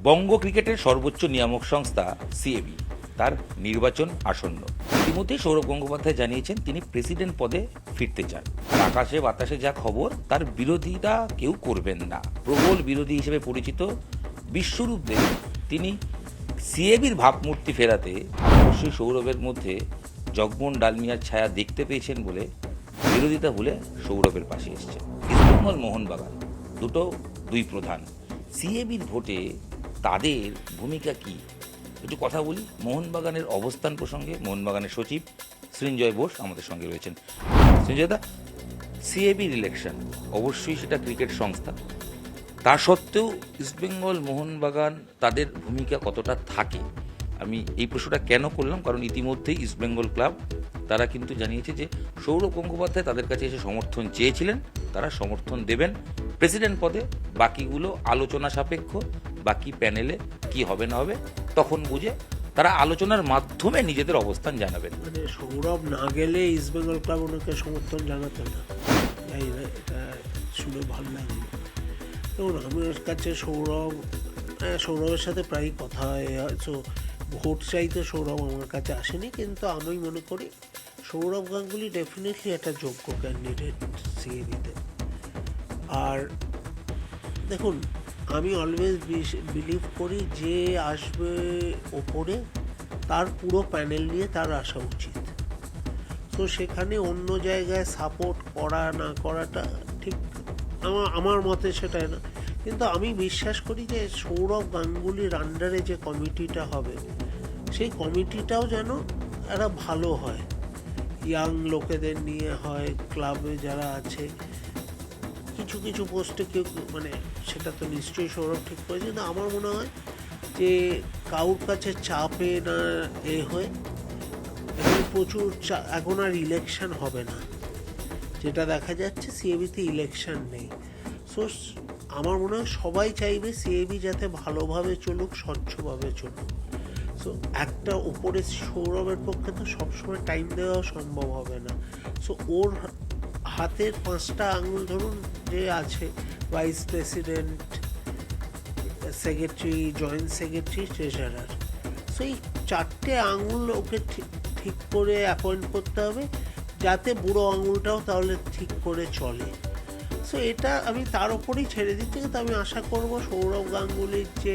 বঙ্গ ক্রিকেটের সর্বোচ্চ নিয়ামক সংস্থা সিএবি তার নির্বাচন আসন্ন। ইতিমধ্যে সৌরভ গঙ্গোপাধ্যায় জানিয়েছেন তিনি প্রেসিডেন্ট পদে ফিরতে চান। আর আকাশে বাতাসে যা খবর, তার বিরোধিতা কেউ করবেন না। প্রবল বিরোধী হিসেবে পরিচিত বিশ্বরূপ দেব তিনি সিএবির ভাবমূর্তি ফেরাতে অবশ্যই সৌরভের মধ্যে জগমোহন ডালমিয়ার ছায়া দেখতে পেয়েছেন বলে বিরোধিতা ভুলে সৌরভের পাশে এসেছেন। ইস্টবেঙ্গল মোহনবাগান দুই প্রধান। সিএবির ভোটে তাদের ভূমিকা কি একটু কথা বলি। মোহনবাগানের অবস্থান প্রসঙ্গে মোহনবাগানের সচিব সৃঞ্জয় বোস আমাদের সঙ্গে রয়েছেন। সৃঞ্জয়দা, সিএবির ইলেকশন অবশ্যই সেটা ক্রিকেট সংস্থা, তা সত্ত্বেও ইস্টবেঙ্গল মোহনবাগান তাদের ভূমিকা কতটা থাকে? আমি এই প্রশ্নটা কেন করলাম, কারণ ইতিমধ্যেই ইস্টবেঙ্গল ক্লাব তারা কিন্তু জানিয়েছে যে সৌরভ গঙ্গোপাধ্যায় তাদের কাছে এসে সমর্থন চেয়েছিলেন, তারা সমর্থন দেবেন প্রেসিডেন্ট পদে। বাকিগুলো আলোচনা সাপেক্ষ, বাকি প্যানেলে কি হবে না হবে তখন বুঝে তারা আলোচনার মাধ্যমে নিজেদের অবস্থান জানাবেন। মানে সৌরভ না গেলে ইস্টবেঙ্গল ক্লাব ওনাকে সমর্থন জানাতে না, এটা শুনে ভালো লাগলো। দেখুন, আমার কাছে সৌরভের সাথে প্রায় কথা হয়, সো ভোট চাইতে সৌরভ আমার কাছে আসেনি, কিন্তু আমি মনে করি সৌরভ গাঙ্গুলি ডেফিনেটলি একটা যোগ্য ক্যান্ডিডেট সিএবিতে। আর দেখুন, আমি অলওয়েজ বিলিভ করি যে আসবে ওপরে তার পুরো প্যানেল নিয়ে তার আসা উচিত। তো সেখানে অন্য জায়গায় সাপোর্ট করা না করাটা ঠিক আমার মতে সেটাই না, কিন্তু আমি বিশ্বাস করি যে সৌরভ গাঙ্গুলির আন্ডারে যে কমিটিটা হবে সেই কমিটিটাও যেন একটা ভালো হয়, ইয়াং লোকেদের নিয়ে হয়, ক্লাবে যারা আছে কিছু কিছু পোস্টে কেউ, মানে সেটা তো নিশ্চয়ই সৌরভ ঠিক করেছে, কিন্তু আমার মনে হয় যে কারোর কাছে চাপে না হয়ে এখানে প্রচুর এখন আর ইলেকশন হবে না, যেটা দেখা যাচ্ছে সিএবিতে ইলেকশন নেই। সো আমার মনে হয় সবাই চাইবে সিএবি যাতে ভালোভাবে চলুক, স্বচ্ছভাবে চলুক। সো একটা উপরে সৌরভের পক্ষে তো সবসময় টাইম দেওয়া সম্ভব হবে না। সো ওর হাতের 5টা আঙুল ধরুন যে আছে, vice president, secretary, joint secretary, treasurer, so এই 4টে আঙুল ওকে ঠিক করে অ্যাপয়েন্ট করতে হবে যাতে বুড়ো আঙুলটাও তাহলে ঠিক করে চলে। সো এটা আমি তার ওপরেই ছেড়ে দিচ্ছি, কিন্তু আমি আশা করব সৌরভ গাঙ্গুলির যে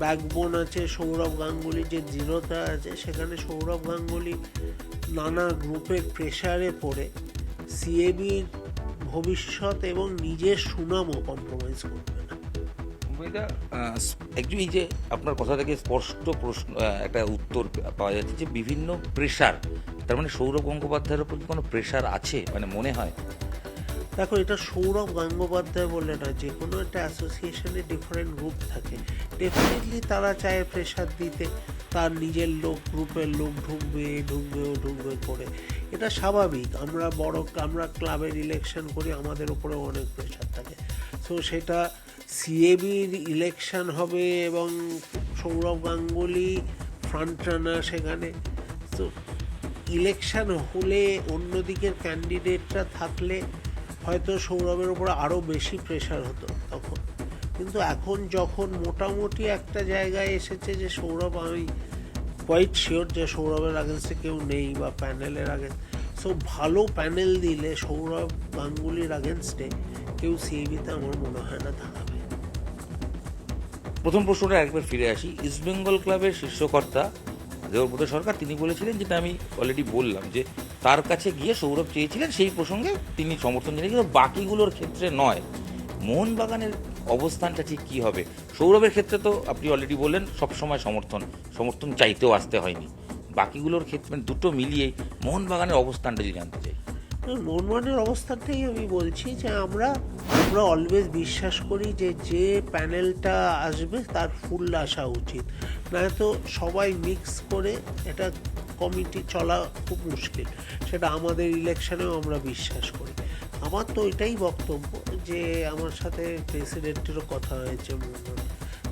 ব্যাকবোন আছে, সৌরভ গাঙ্গুলির যে দৃঢ়তা আছে, সেখানে সৌরভ গাঙ্গুলি নানা গ্রুপের প্রেশারে পড়ে সিএবির ভবিষ্যৎ এবং নিজের সুনামও কম্প্রোমাইজ করবে না। অ্যাকচুয়ালি যে আপনার কথা থেকে স্পষ্ট প্রশ্ন একটা উত্তর পাওয়া যাচ্ছে যে বিভিন্ন প্রেশার, তার মানে সৌরভ গঙ্গোপাধ্যায়ের উপর কোনো প্রেশার আছে মানে মনে হয়? দেখো, এটা সৌরভ গঙ্গোপাধ্যায় বলে না, যে কোনো একটা অ্যাসোসিয়েশনে ডিফারেন্ট গ্রুপ থাকে, ডেফিনেটলি তারা চায় প্রেশার দিতে, তার নিজের লোক, গ্রুপের লোক ঢুকবে করে, এটা স্বাভাবিক। আমরা ক্লাবের ইলেকশন করি, আমাদের উপরে অনেক প্রেশার থাকে। সো সেটা সিএবির ইলেকশন হবে এবং সৌরভ গাঙ্গুলি ফ্রন্ট রানার সেখানে, তো ইলেকশন হলে অন্যদিকের ক্যান্ডিডেটরা থাকলে হয়তো সৌরভের উপরে আরও বেশি প্রেশার হতো তখন, কিন্তু এখন যখন মোটামুটি একটা জায়গায় এসেছে যে সৌরভ, আমি কোয়াইট শিওর যে সৌরভের আগেন্সে কেউ নেই বা প্যানেলের আগে, সো ভালো প্যানেল দিলে সৌরভ গাঙ্গুলির আগেন্সটে কেউ সিএবিতে আমার মনে হয় না দাঁড়াবে। প্রথম প্রশ্নটা একবার ফিরে আসি। ইস্টবেঙ্গল ক্লাবের শীর্ষকর্তা দেবব্রত সরকার তিনি বলেছিলেন, যেটা আমি অলরেডি বললাম, যে তার কাছে গিয়ে সৌরভ চেয়েছিলেন, সেই প্রসঙ্গে তিনি সমর্থন জানিয়েছেন, কিন্তু বাকিগুলোর ক্ষেত্রে নয়। মোহনবাগানের অবস্থানটা ঠিক কী হবে? সৌরভের ক্ষেত্রে তো আপনি অলরেডি বললেন সবসময় সমর্থন চাইতেও আসতে হয়নি, বাকিগুলোর ক্ষেত্রে দুটো মিলিয়েই মোহনবাগানের অবস্থানটা যদি জানতে চাই। মোহনবাগানের অবস্থানটাই আমি বলছি যে আমরা অলওয়েজ বিশ্বাস করি যে প্যানেলটা আসবে তার ফুল আসা উচিত, নয়তো সবাই মিক্স করে এটা কমিটি চলা খুব মুশকিল। সেটা আমাদের ইলেকশনেও আমরা বিশ্বাস করি। আমার তো এটাই বক্তব্য যে আমার সাথে প্রেসিডেন্টেরও কথা হয়েছে,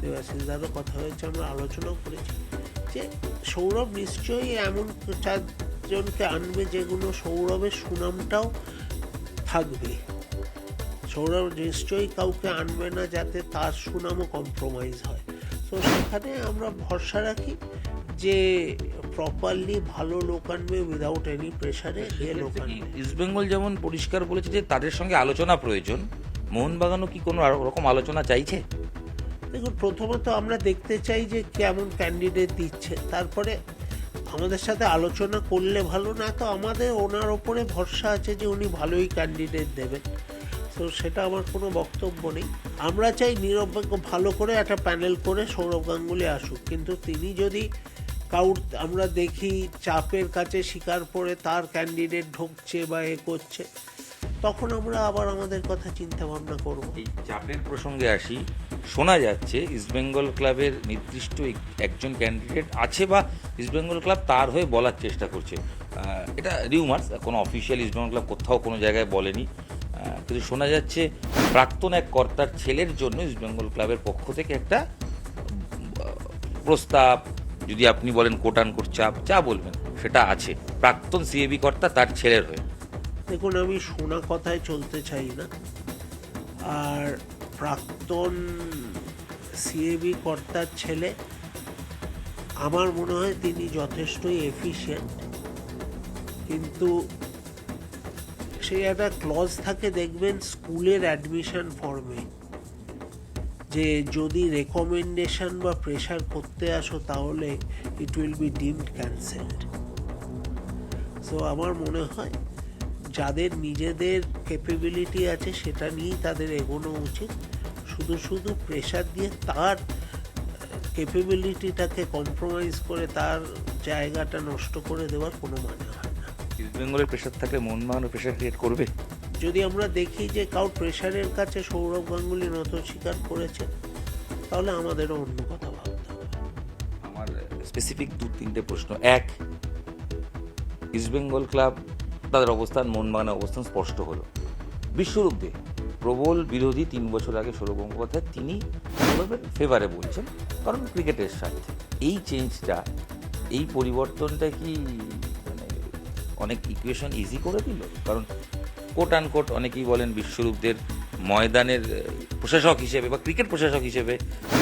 দেবাশিসদারও কথা হয়েছে, আমরা আলোচনাও করেছি যে সৌরভ নিশ্চয়ই এমন চারজনকে আনবে যেগুলো সৌরভের সুনামটাও থাকবে। সৌরভ নিশ্চয়ই কাউকে আনবে না যাতে তার সুনামও কম্প্রোমাইজ হয়। তো সেখানে আমরা ভরসা রাখি যে প্রপারলি ভালো লোক আনবে উইদাউট এনি প্রেশারে যে লোক আনবে। ইস্টবেঙ্গল যেমন পরিষ্কার বলেছে যে তাদের সঙ্গে আলোচনা প্রয়োজন, মোহনবাগানও কি কোনো রকম আলোচনা চাইছে? দেখুন, প্রথমত আমরা দেখতে চাই যে কেমন ক্যান্ডিডেট দিচ্ছে, তারপরে আমাদের সাথে আলোচনা করলে ভালো, না তো আমাদের ওনার ওপরে ভরসা আছে যে উনি ভালোই ক্যান্ডিডেট দেবেন। তো সেটা আমার কোনো বক্তব্য নেই। আমরা চাই নিরপেক্ষ ভালো করে একটা প্যানেল করে সৌরভ গাঙ্গুলি আসুক, কিন্তু তিনি যদি আমরা দেখি চাপের কাছে শিকার করে তার ক্যান্ডিডেট ঢুকছে বা এ করছে, তখন আমরা আবার আমাদের কথা চিন্তা ভাবনা করব। এই চাপের প্রসঙ্গে আসি, শোনা যাচ্ছে ইস্টবেঙ্গল ক্লাবের নির্দিষ্ট একজন ক্যান্ডিডেট আছে বা ইস্টবেঙ্গল ক্লাব তার হয়ে বলার চেষ্টা করছে। এটা রিউমার্স, কোনো অফিসিয়াল ইস্টবেঙ্গল ক্লাব কোথাও কোনো জায়গায় বলেনি, কিন্তু শোনা যাচ্ছে প্রাক্তন এক কর্তার ছেলের জন্য ইস্টবেঙ্গল ক্লাবের পক্ষ থেকে একটা প্রস্তাব, যদি আপনি বলেন কোটান কোট চাপ যা বলবেন সেটা আছে, প্রাক্তন সিএবি কর্তা তার ছেলের হয়ে। দেখুন, আমি শোনা কথায় চলতে চাই না, আর প্রাক্তন সিএবি কর্তার ছেলে আমার মনে হয় তিনি যথেষ্টই এফিশিয়েন্ট, কিন্তু সেই একটা ক্লজ থাকে দেখবেন স্কুলের অ্যাডমিশন ফর্মে, যে যদি রেকমেন্ডেশন বা প্রেশার করতে আসো তাহলে it will be deemed cancelled. So আমার মনে হয় যাদের নিজেদের ক্যাপেবিলিটি আছে সেটা নিয়েই তাদের এগোনো উচিত। শুধু শুধু প্রেশার দিয়ে তার ক্যাপেবিলিটিটাকে কম্প্রোমাইজ করে তার জায়গাটা নষ্ট করে দেওয়ার কোনো মানে হয় না। ইস্টবেঙ্গলের প্রেশার থাকলে মোহনবাগানও প্রেশার ক্রিয়েট করবে। যদি আমরা দেখি যে কারোর প্রেশারের কাছে সৌরভ গাঙ্গুলি নত স্বীকার করেছে, তাহলে আমাদেরও অন্য কথা ভাবতে হবে। আমার স্পেসিফিক 2-3টে প্রশ্ন। এক, ইস্টবেঙ্গল ক্লাব তাদের অবস্থান, মোহনবাগানের অবস্থান স্পষ্ট হলো। বিশ্বরূপ দে প্রবল বিরোধী 3 বছর আগে সৌরভ গঙ্গোপাধ্যায়, তিনি সৌরভের ফেভারে বলছেন কারণ ক্রিকেটের স্বার্থে। এই চেঞ্জটা, এই পরিবর্তনটা কি মানে অনেক ইকুয়েশন ইজি করে দিল? কারণ কোট আন কোট অনেকেই বলেন বিশ্বরূপদের ময়দানের প্রশাসক হিসেবে বা ক্রিকেট প্রশাসক হিসেবে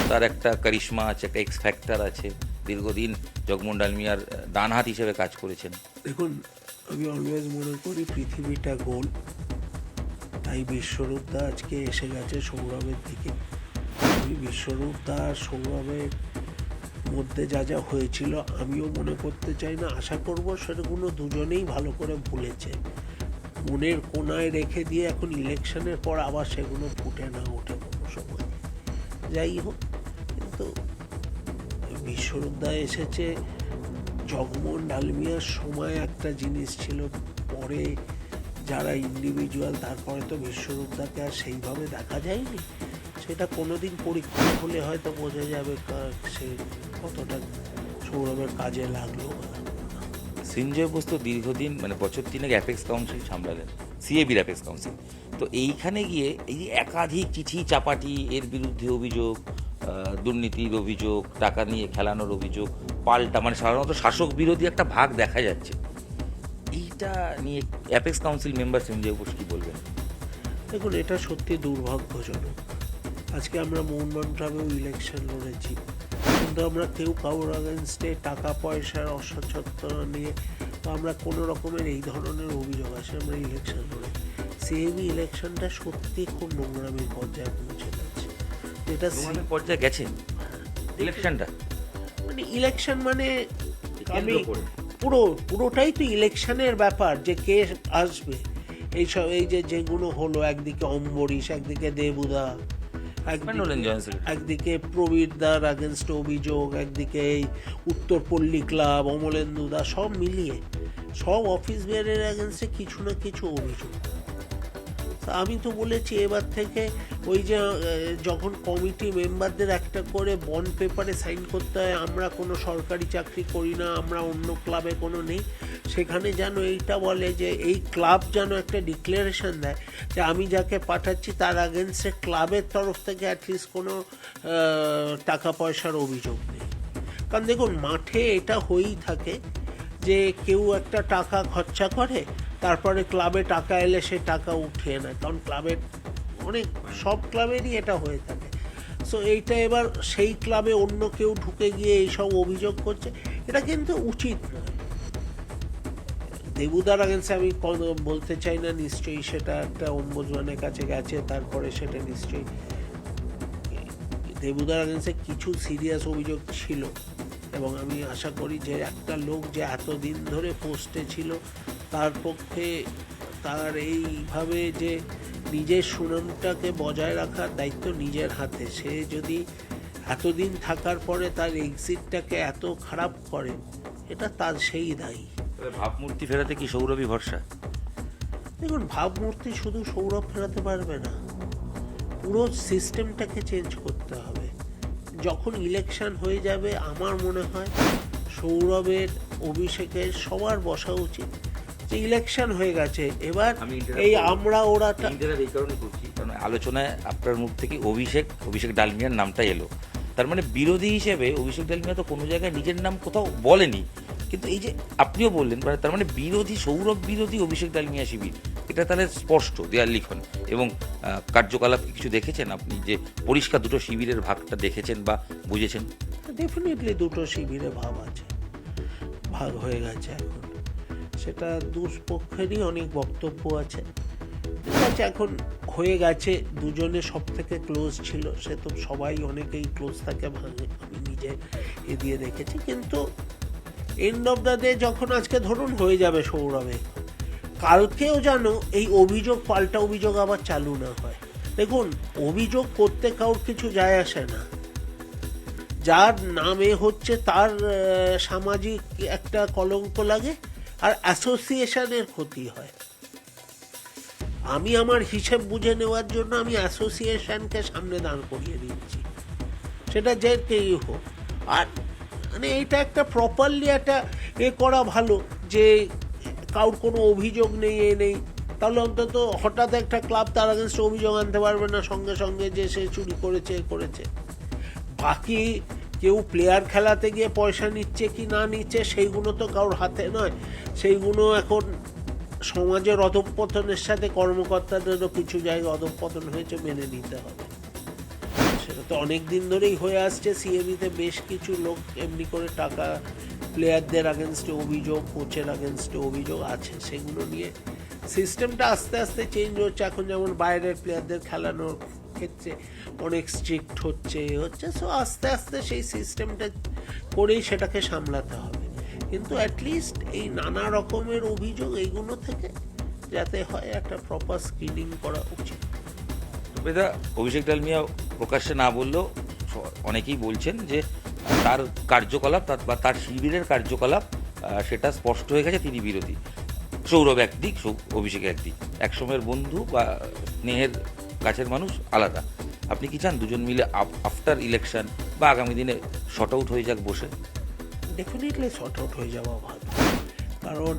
তার একটা কারিশমা আছে, একটা এক্স ফ্যাক্টর আছে, দীর্ঘদিন জগমোহন ডালমিয়ার ডানহাত হিসেবে কাজ করেছেন। দেখুন, আমি অলওয়েজ মনে করি পৃথিবীটা গোল, তাই বিশ্বরূপদা আজকে এসে গেছে সৌরভের দিকে। আমি বিশ্বরূপদা আর সৌরভের মধ্যে যা যা হয়েছিল আমিও মনে করতে চাই না, আশা করব সেগুলো দুজনেই ভালো করে ভুলেছে, মনের কোনায় রেখে দিয়ে এখন ইলেকশনের পর আবার সেগুলো ফুটে না ওঠে কোনো সময়। যাই হোক, কিন্তু বিশ্বরূপদা এসেছে, জগমোহন ডালমিয়ার সময় একটা জিনিস ছিল, পরে যারা ইন্ডিভিজুয়াল তারপরে তো বিশ্বরূপদাকে আর সেইভাবে দেখা যায়নি। সেটা কোনোদিন পরীক্ষা হলে হয়তো বোঝা যাবে সে কতটা সৌরভের কাজে লাগলো। সঞ্জয় বস্তু দীর্ঘদিন মানে বছর 3 অ্যাপেক্স কাউন্সিল সামলালেন, সিএবির অ্যাপেক্স কাউন্সিল। তো এইখানে গিয়ে এই যে একাধিক চিঠি চাপাটি, এর বিরুদ্ধে অভিযোগ, দুর্নীতির অভিযোগ, টাকা নিয়ে খেলানোর অভিযোগ, পাল্টা মানে সাধারণত শাসক বিরোধী একটা ভাগ দেখা যাচ্ছে, এইটা নিয়ে apex council member Sanjay Ghosh কি বলবেন? দেখুন, এটা সত্যি দুর্ভাগ্যজনক। আজকে আমরা মোহনবাগান ক্লাবেও ইলেকশন লড়েছি, কিন্তু আমরা কেউ কারোর আগেনস্টে টাকা পয়সার অসচ্ছলতা নিয়ে বা আমরা কোনো রকমের এই ধরনের অভিযোগ আসে আমরা ইলেকশন লড়ে। সিএবি ইলেকশনটা সত্যি খুব নোংরামির পর্যায়ে পৌঁছে গেছে। যেটা পর্যায়ে গেছে ইলেকশনটা, মানে ইলেকশন মানে আমি পুরোটাই তো ইলেকশনের ব্যাপার, যে কে আসবে এইসব, এই যে যেগুলো হলো, একদিকে অম্বরীশ, একদিকে দেবুদা, একদিকে প্রবীরদার আগেনস্ট অভিযোগ, একদিকে এই উত্তরপল্লী ক্লাব, অমলেন্দুদা, সব মিলিয়ে সব অফিস বেয়ারের আগেনস্টে কিছু না কিছু অভিযোগ। আমি তো বলেছি এবার থেকে ওই যে যখন কমিটি মেম্বারদের একটা করে বন্ড পেপারে সাইন করতে হয়, আমরা কোনো সরকারি চাকরি করি না, আমরা অন্য ক্লাবে কোনো নেই, সেখানে যেন এইটা বলে যে এই ক্লাব যেন একটা ডিক্লারেশন দেয় যে আমি যাকে পাঠাচ্ছি তার আগেনস্টে ক্লাবের তরফ থেকে অ্যাটলিস্ট কোনো টাকা পয়সার অভিযোগ নেই। কারণ দেখুন, মাঠে এটা হয়েই থাকে যে কেউ একটা টাকা খরচা করে, তারপরে ক্লাবে টাকা এলে সে টাকা উঠিয়ে নেয়, কারণ ক্লাবের সব ক্লাবেরই এটা হয়ে থাকে। সো এইটা এবার সেই ক্লাবে অন্য কেউ ঢুকে গিয়ে এইসব অভিযোগ করছে, এটা কিন্তু উচিত নয়। দেবুদার আগেন্সে আমি বলতে চাই না, নিশ্চয়ই সেটা একটা অম্বুজমানের কাছে গেছে, তারপরে সেটা নিশ্চয়ই দেবুদার আগেন্সে কিছু সিরিয়াস অভিযোগ ছিল, এবং আমি আশা করি যে একটা লোক যে এতদিন ধরে পোস্টে ছিল তার পক্ষে তার এইভাবে যে নিজের সুনামটাকে বজায় রাখার দায়িত্ব নিজের হাতে, সে যদি এতদিন থাকার পরে তার এক্সিটটাকে এত খারাপ করে, এটা তার সেই দায়ী। ভাবমূর্তি ফেরাতে কি সৌরভই ভরসা? দেখুন, ভাবমূর্তি শুধু সৌরভ ফেরাতে পারবে না, পুরো সিস্টেমটাকে চেঞ্জ করতে হবে। যখন ইলেকশন হয়ে যাবে, আমার মনে হয় সৌরভের, অভিষেকের সবার বসা উচিত যে ইলেকশন হয়ে গেছে, এবার এই আমরা ওরা এই কারণে করছি, কারণ আলোচনায় আপনার মুখ থেকে অভিষেক ডালমিয়ার নামটা এলো। তার মানে বিরোধী হিসেবে অভিষেক ডালমিয়া তো কোনো জায়গায় নিজের নাম কোথাও বলেনি, কিন্তু এই যে আপনিও বললেন, তার মানে বিরোধী, সৌরভ বিরোধী অভিষেক ডালমিয়া শিবির, এটা তাহলে স্পষ্ট দেয়াল লিখন। এবং কার্যকলাপ কিছু দেখেছেন আপনি, যে পরিষ্কার দুটো শিবিরের ভাগটা দেখেছেন বা বুঝেছেন? ডেফিনেটলি দুটো শিবিরে ভাগ হয়ে গেছে এখন, সেটা দুপক্ষেরই অনেক বক্তব্য আছে। ঠিক আছে, এখন হয়ে গেছে, দুজনে সব থেকে ক্লোজ ছিল, সে তো সবাই অনেকেই ক্লোজ থাকে, ভাঙে, আমি নিজে এ দিয়ে দেখেছি। কিন্তু এন্ড অফ দ্য ডে যখন আজকে ধরুন হয়ে যাবে সৌরভে, কালকেও যেন এই অভিযোগ, পাল্টা অভিযোগ আবার চালু না হয়। দেখুন, অভিযোগ করতে কারোর কিছু যায় আসে না, যার নামে হচ্ছে তার সামাজিক একটা কলঙ্ক লাগে আর অ্যাসোসিয়েশনের ক্ষতি হয়। আমি আমার হিসেব বুঝে নেওয়ার জন্য আমি অ্যাসোসিয়েশনকে সামনে দাঁড় করিয়ে দিচ্ছি, সেটা যে কেই হোক। আর মানে এইটা একটা প্রপারলি একটা করা ভালো, যে কারোর কোনো অভিযোগ নেই, নেই, তাহলে অন্তত হঠাৎ একটা ক্লাব তার আগেনস্টে অভিযোগ আনতে পারবে না সঙ্গে সঙ্গে যে সে চুরি করেছে। বাকি কেউ প্লেয়ার খেলাতে গিয়ে পয়সা নিচ্ছে কি না নিচ্ছে, সেইগুলো তো কারোর হাতে নয়, সেইগুলো এখন সমাজের অধঃপতনের সাথে কর্মকর্তাদেরও কিছু জায়গায় অধঃপতন হয়েছে, মেনে নিতে হবে। সেটা তো অনেক দিন ধরেই হয়ে আসছে। সিএবিতে বেশ কিছু লোক এমনি করে টাকা, প্লেয়ারদের আগেনস্টে অভিযোগ, কোচের আগেনস্টে অভিযোগ আছে, সেগুলো নিয়ে সিস্টেমটা আস্তে আস্তে চেঞ্জ হচ্ছে। এখন যেমন বাইরের প্লেয়ারদের খেলানোর ক্ষেত্রে অনেক স্ট্রিক্ট হচ্ছে। সো আস্তে আস্তে সেই সিস্টেমটা করেই সেটাকে সামলাতে হবে, কিন্তু অ্যাটলিস্ট এই নানা রকমের অভিযোগ এইগুলো থেকে যাতে হয় একটা প্রপার স্ক্রিনিং করা উচিত। তবে অভিষেক ডালমিয়া প্রকাশ্যে না বললেও অনেকেই বলছেন যে তার কার্যকলাপ বা তার শিবিরের কার্যকলাপ সেটা স্পষ্ট হয়ে গেছে তিনি বিরোধী। সৌরভ একদিক, অভিষেক একদিক, একসময়ের বন্ধু বা স্নেহের কাছের মানুষ আলাদা। আপনি কি চান দুজন মিলে আফটার ইলেকশন বা আগামী দিনে শর্ট আউট হয়ে যাক বসে? ডেফিনেটলি শর্ট আউট হয়ে যাওয়া ভালো, কারণ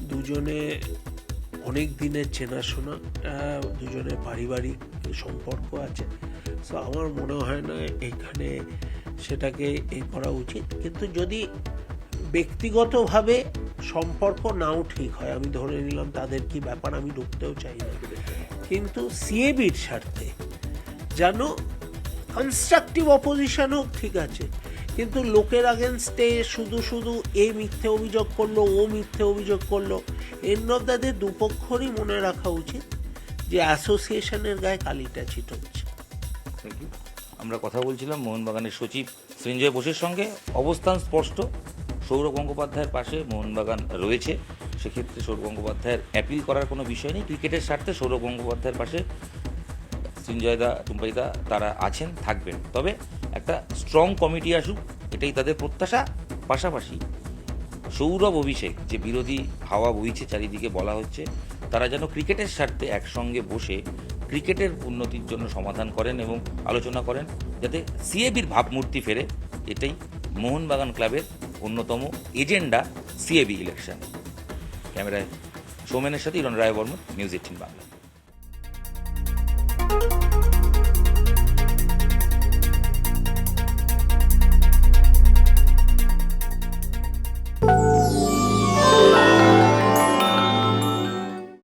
দুজনে অনেক দিনের চেনাশোনা, দুজনের পারিবারিক সম্পর্ক আছে। সো আমার মনে হয় না এখানে সেটাকে করা উচিত। কিন্তু যদি ব্যক্তিগতভাবে সম্পর্ক নাও ঠিক হয়, আমি ধরে নিলাম তাদের কি ব্যাপার, আমি ঢুকতেও চাই না, কিন্তু সিএবির স্বার্থে যেন কনস্ট্রাকটিভ অপোজিশন হোক, ঠিক আছে, কিন্তু লোকের আগেনস্টে শুধু এ মিথ্যে অভিযোগ করলো, ও মিথ্যে অভিযোগ করলো, এন্ড অফ দ্য ডে দুপক্ষরই মনে রাখা উচিত যে অ্যাসোসিয়েশনের গায়ে কালিটা ছিটচ্ছে। Thank you. আমরা কথা বলছিলাম মোহনবাগানের সচিব সৃঞ্জয় বোসের সঙ্গে। অবস্থান স্পষ্ট, সৌরভ গঙ্গোপাধ্যায়ের পাশে মোহনবাগান রয়েছে, সেক্ষেত্রে সৌরভ গঙ্গোপাধ্যায়ের অ্যাপিল করার কোনো বিষয় নেই। ক্রিকেটের স্বার্থে সৌরভ গঙ্গোপাধ্যায়ের পাশে সৃঞ্জয়দা, টুম্পাইদা তারা আছেন, থাকবেন। তবে একটা স্ট্রং কমিটি আসুক, এটাই তাদের প্রত্যাশা। পাশাপাশি সৌরভ, অভিষেক যে বিরোধী হাওয়া বইছে চারিদিকে, বলা হচ্ছে তারা যেন ক্রিকেটের স্বার্থে একসঙ্গে বসে ক্রিকেটের উন্নতির জন্য সমাধান করেন এবং আলোচনা করেন, যাতে সিএবির ভাবমূর্তি ফেরে। এটাই মোহনবাগান ক্লাবের অন্যতম এজেন্ডা সিএবি ইলেকশন। ক্যামেরায় সৌমেনের সাথে ইরণ রায় বর্মন, নিউজ 18 বাংলা।